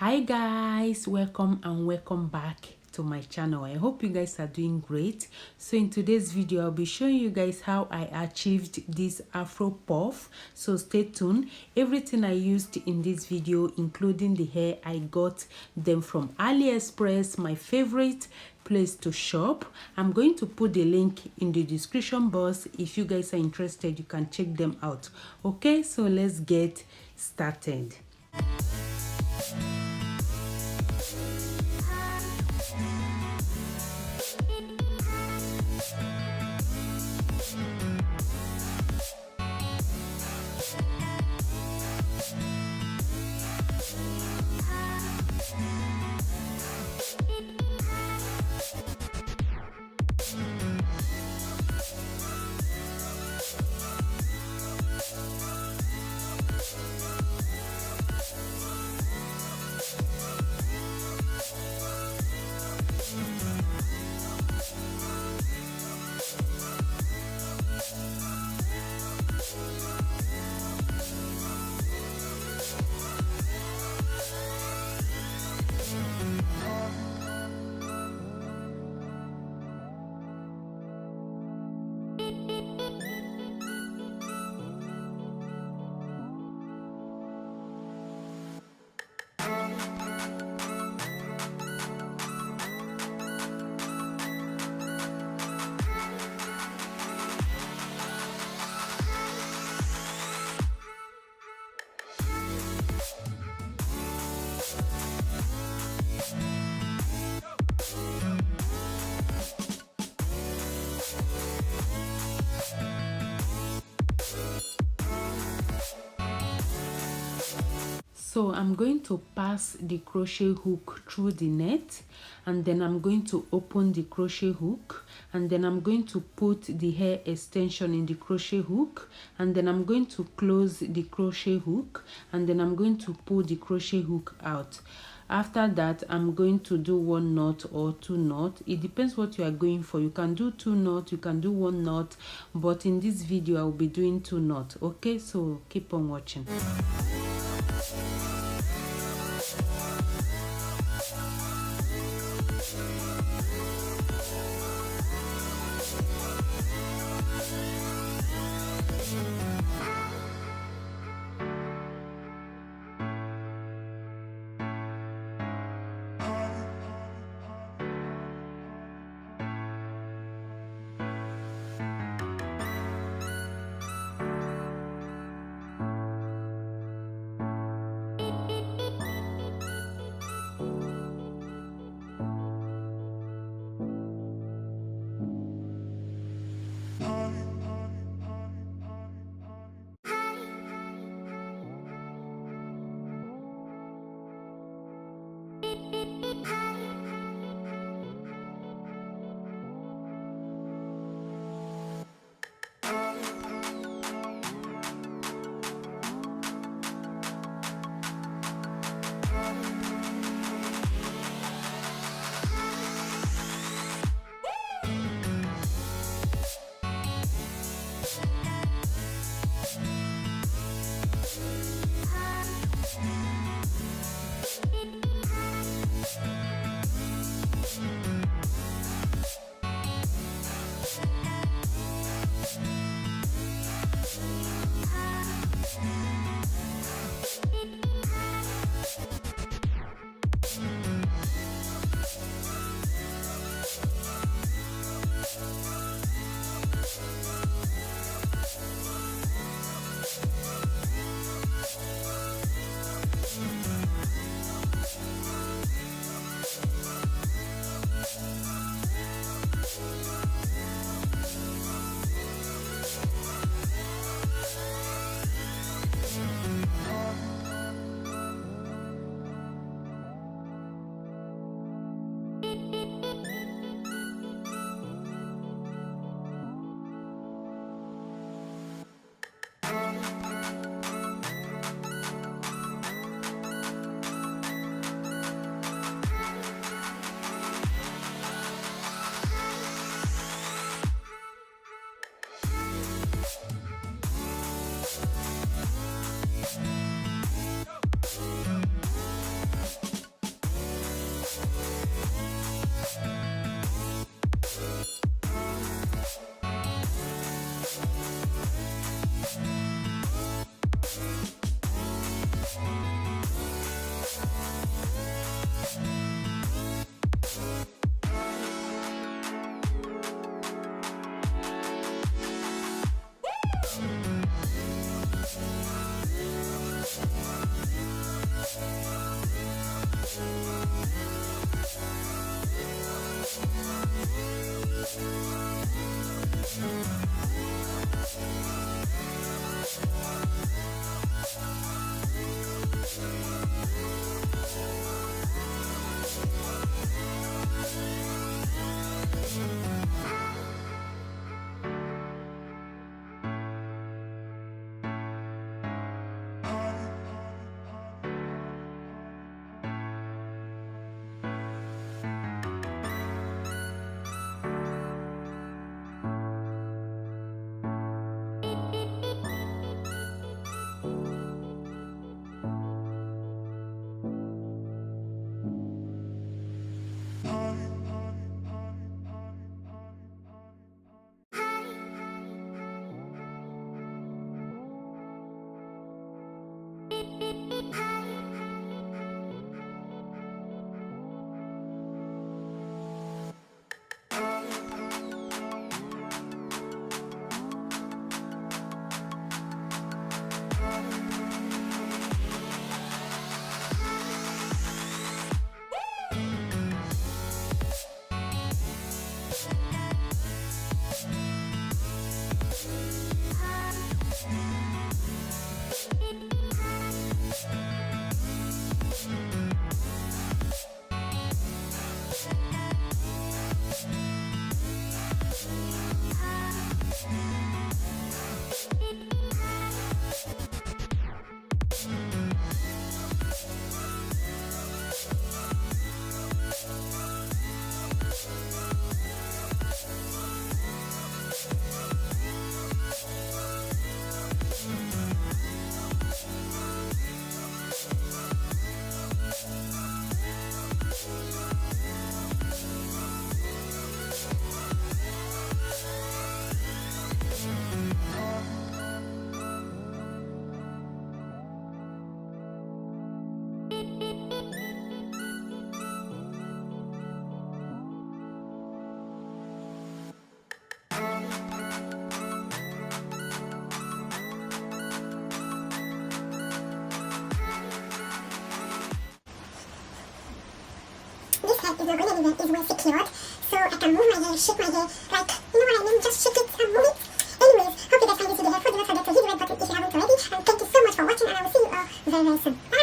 Hi guys, welcome and welcome back to my channel. I hope you guys are doing great. So in today's video I'll be showing you guys how I achieved this afro puff, so stay tuned. Everything I used in this video, including the hair, I got them from AliExpress, my favorite place to shop. I'm going to put the link in the description box. If you guys are interested, you can check them out. Okay, so let's get started. So I'm going to pass the crochet hook through the net, and then I'm going to open the crochet hook, and then I'm going to put the hair extension in the crochet hook, and then I'm going to close the crochet hook, and then I'm going to pull the crochet hook out. After that, I'm going to do 1 knot or 2 knots. It depends what you are going for. You can do 2 knots, you can do 1 knot, but in this video I will be doing 2 knots. Okay, so keep on watching. this hair is not going anywhere, is well secured. So I can move my hair, shake my hair, like, you know what I mean? Just shake it and move it. Anyways, hope you guys find this video helpful. Do not forget to hit the red button if you haven't already. And thank you so much for watching, and I will see you all very, very soon. Bye!